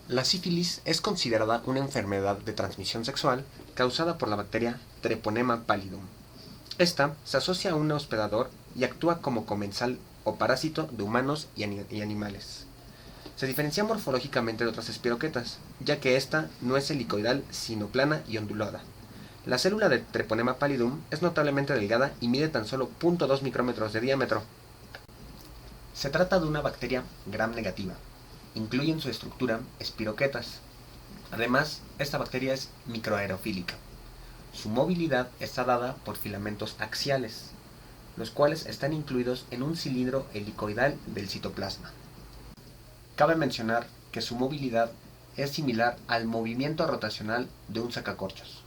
La sífilis es considerada una enfermedad de transmisión sexual causada por la bacteria Treponema pallidum. Esta se asocia a un hospedador y actúa como comensal o parásito de humanos y animales. Se diferencia morfológicamente de otras espiroquetas, ya que esta no es helicoidal sino plana y ondulada. La célula de Treponema pallidum es notablemente delgada y mide tan solo 0.2 micrómetros de diámetro. Se trata de una bacteria gram negativa. Incluye en su estructura espiroquetas. Además, esta bacteria es microaerofílica. Su movilidad está dada por filamentos axiales, los cuales están incluidos en un cilindro helicoidal del citoplasma. Cabe mencionar que su movilidad es similar al movimiento rotacional de un sacacorchos.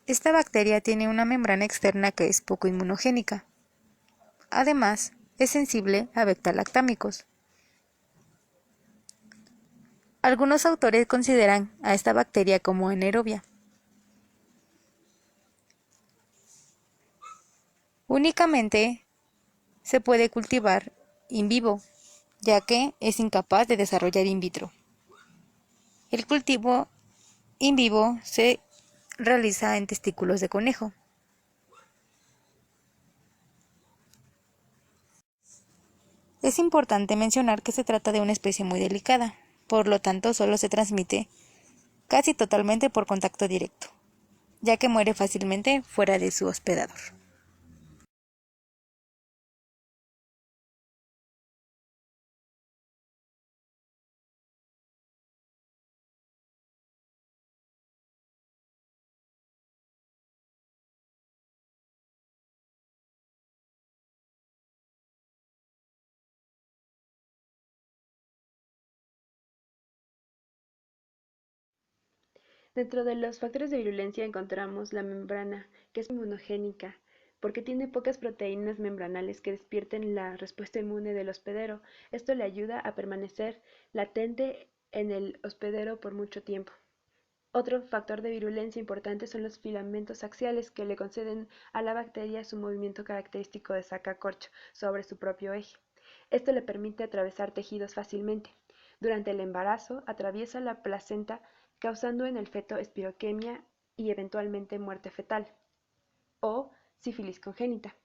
Esta bacteria tiene una membrana externa que es poco inmunogénica. Además, es sensible a beta-lactámicos. Algunos autores consideran a esta bacteria como anaerobia. Únicamente se puede cultivar in vivo, ya que es incapaz de desarrollar in vitro. El cultivo in vivo se realiza en testículos de conejo. Es importante mencionar que se trata de una especie muy delicada, por lo tanto solo se transmite casi totalmente por contacto directo, ya que muere fácilmente fuera de su hospedador. Dentro de los factores de virulencia encontramos la membrana, que es inmunogénica, porque tiene pocas proteínas membranales que despierten la respuesta inmune del hospedero. Esto le ayuda a permanecer latente en el hospedero por mucho tiempo. Otro factor de virulencia importante son los filamentos axiales que le conceden a la bacteria su movimiento característico de sacacorcho sobre su propio eje. Esto le permite atravesar tejidos fácilmente. Durante el embarazo atraviesa la placenta causando en el feto espiroquemia y eventualmente muerte fetal o sífilis congénita.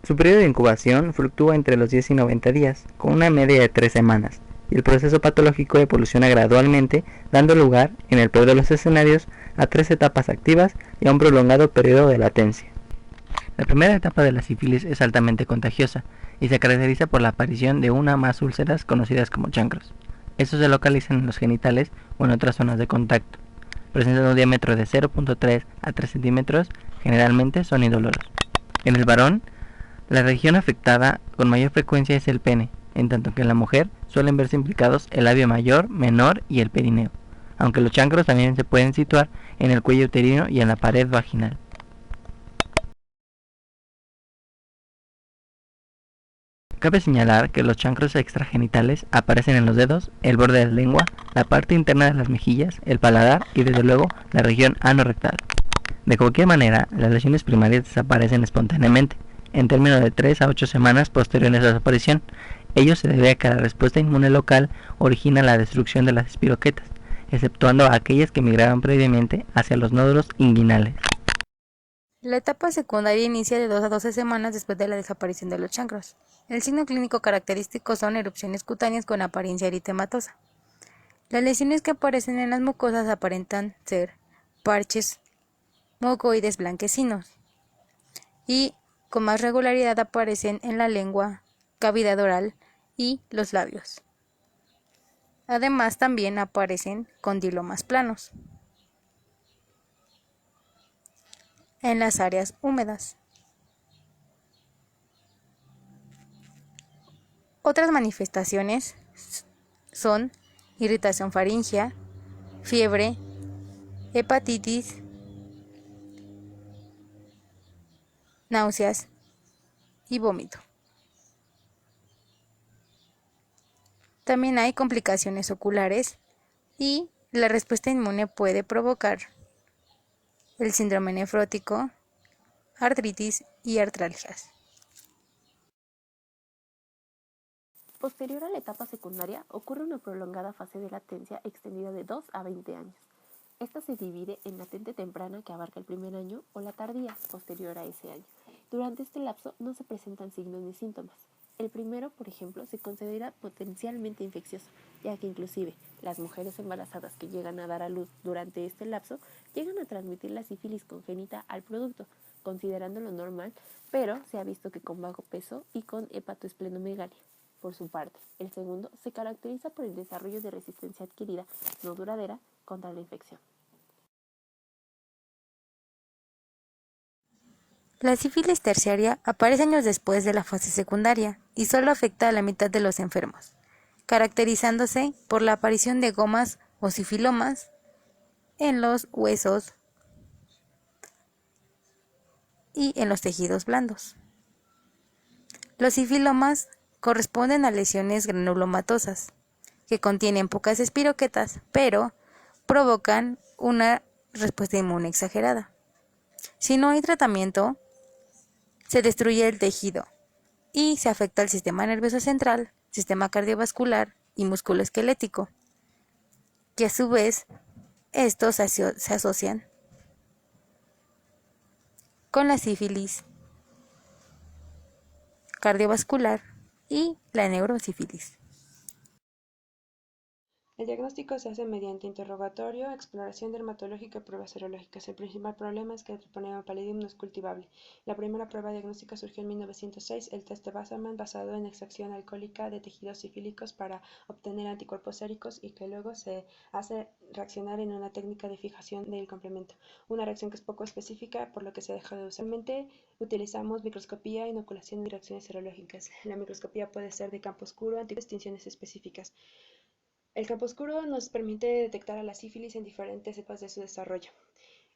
Su periodo de incubación fluctúa entre los 10 y 90 días, con una media de 3 semanas, y el proceso patológico evoluciona gradualmente, dando lugar, en el peor de los escenarios, a 3 etapas activas y a un prolongado periodo de latencia. La primera etapa de la sífilis es altamente contagiosa y se caracteriza por la aparición de una o más úlceras conocidas como chancros. Estos se localizan en los genitales o en otras zonas de contacto. Presentan un diámetro de 0.3 a 3 centímetros, generalmente son indoloros. En el varón, la región afectada con mayor frecuencia es el pene, en tanto que en la mujer suelen verse implicados el labio mayor, menor y el perineo, aunque los chancros también se pueden situar en el cuello uterino y en la pared vaginal. Cabe señalar que los chancros extragenitales aparecen en los dedos, el borde de la lengua, la parte interna de las mejillas, el paladar y desde luego la región anorrectal. De cualquier manera, las lesiones primarias desaparecen espontáneamente, en términos de 3 a 8 semanas posteriores a su aparición. Ello se debe a que la respuesta inmune local origina la destrucción de las espiroquetas, exceptuando a aquellas que migraron previamente hacia los nódulos inguinales. La etapa secundaria inicia de 2 a 12 semanas después de la desaparición de los chancros. El signo clínico característico son erupciones cutáneas con apariencia eritematosa. Las lesiones que aparecen en las mucosas aparentan ser parches mucoides blanquecinos y con más regularidad aparecen en la lengua, cavidad oral y los labios. Además también aparecen condilomas planos en las áreas húmedas. Otras manifestaciones son irritación faríngea, fiebre, hepatitis, náuseas y vómito. También hay complicaciones oculares y la respuesta inmune puede provocar el síndrome nefrótico, artritis y artralgias. Posterior a la etapa secundaria, ocurre una prolongada fase de latencia extendida de 2 a 20 años. Esta se divide en latente temprana, que abarca el primer año, o la tardía, posterior a ese año. Durante este lapso no se presentan signos ni síntomas. El primero, por ejemplo, se considera potencialmente infeccioso, ya que inclusive las mujeres embarazadas que llegan a dar a luz durante este lapso llegan a transmitir la sífilis congénita al producto, considerándolo normal, pero se ha visto que con bajo peso y con hepatoesplenomegalia. Por su parte, el segundo se caracteriza por el desarrollo de resistencia adquirida, no duradera, contra la infección. La sífilis terciaria aparece años después de la fase secundaria y solo afecta a la mitad de los enfermos, caracterizándose por la aparición de gomas o sifilomas en los huesos y en los tejidos blandos. Los sifilomas corresponden a lesiones granulomatosas que contienen pocas espiroquetas, pero provocan una respuesta inmune exagerada. Si no hay tratamiento, se destruye el tejido y se afecta el sistema nervioso central, sistema cardiovascular y musculoesquelético, que a su vez estos se asocian con la sífilis cardiovascular y la neurosífilis. El diagnóstico se hace mediante interrogatorio, exploración dermatológica y pruebas serológicas. El principal problema es que el treponema pallidum no es cultivable. La primera prueba diagnóstica surgió en 1906, el test de Wassermann, basado en extracción alcohólica de tejidos sifílicos para obtener anticuerpos séricos y que luego se hace reaccionar en una técnica de fijación del complemento. Una reacción que es poco específica, por lo que se deja de usar. Actualmente utilizamos microscopía, inoculación y reacciones serológicas. La microscopía puede ser de campo oscuro, distinciones específicas. El campo oscuro nos permite detectar a la sífilis en diferentes etapas de su desarrollo.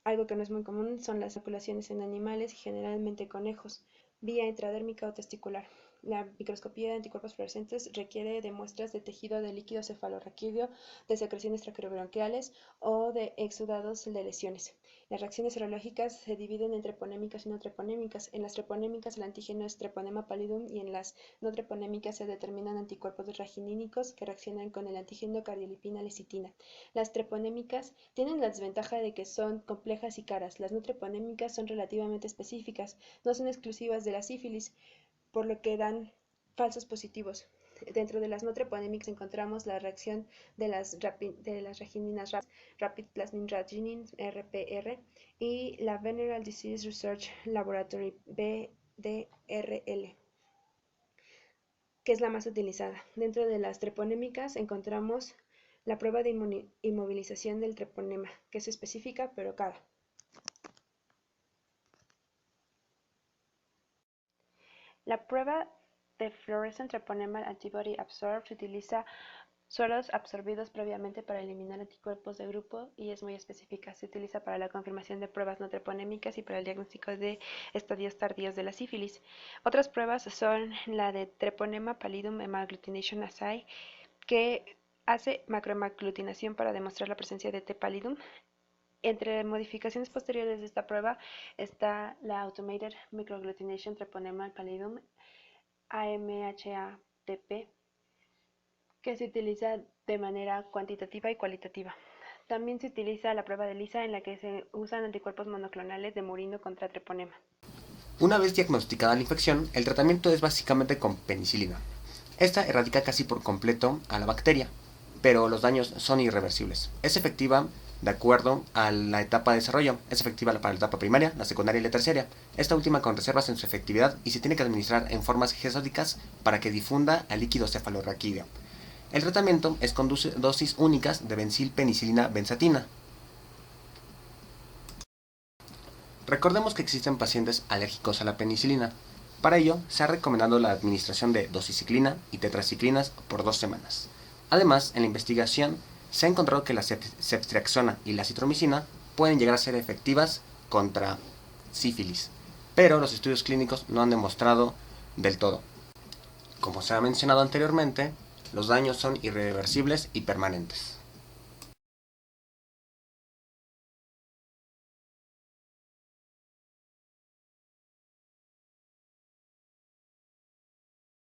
Algo que no es muy común son las inoculaciones en animales, generalmente conejos, vía intradérmica o testicular. La microscopía de anticuerpos fluorescentes requiere de muestras de tejido de líquido cefalorraquídeo, de secreciones traqueobronquiales o de exudados de lesiones. Las reacciones serológicas se dividen en treponémicas y no treponémicas. En las treponémicas el antígeno es treponema pallidum y en las no treponémicas se determinan anticuerpos raginínicos que reaccionan con el antígeno cardiolipina-lecitina. Las treponémicas tienen la desventaja de que son complejas y caras. Las no treponémicas son relativamente específicas, no son exclusivas de la sífilis, por lo que dan falsos positivos. Dentro de las no treponémicas encontramos la reacción de las ragininas Rapid Plasmin Reaginin (RPR) y la Venereal Disease Research Laboratory (VDRL), que es la más utilizada. Dentro de las treponémicas encontramos la prueba de inmovilización del treponema, que es específica pero cara. La prueba de Fluorescent Treponema Antibody Absorb se utiliza sueros absorbidos previamente para eliminar anticuerpos de grupo y es muy específica. Se utiliza para la confirmación de pruebas no treponémicas y para el diagnóstico de estadios tardíos de la sífilis. Otras pruebas son la de Treponema Pallidum Hemagglutination Assay, que hace macrohemaglutinación para demostrar la presencia de T. pallidum. Entre modificaciones posteriores de esta prueba está la Automated Microagglutination Treponema Pallidum AMHATP, que se utiliza de manera cuantitativa y cualitativa. También se utiliza la prueba de ELISA, en la que se usan anticuerpos monoclonales de murino contra treponema. Una vez diagnosticada la infección, el tratamiento es básicamente con penicilina. Esta erradica casi por completo a la bacteria, pero los daños son irreversibles. Es efectiva de acuerdo a la etapa de desarrollo. Es efectiva para la etapa primaria, la secundaria y la terciaria. Esta última con reservas en su efectividad y se tiene que administrar en formas gesódicas para que difunda al líquido cefalorraquídeo. El tratamiento es con dosis únicas de benzilpenicilina benzatina. Recordemos que existen pacientes alérgicos a la penicilina. Para ello, se ha recomendado la administración de doxiciclina y tetraciclinas por 2 semanas. Además, en la investigación se ha encontrado que la ceftriaxona y la citromicina pueden llegar a ser efectivas contra sífilis, pero los estudios clínicos no han demostrado del todo. Como se ha mencionado anteriormente, Los daños son irreversibles y permanentes.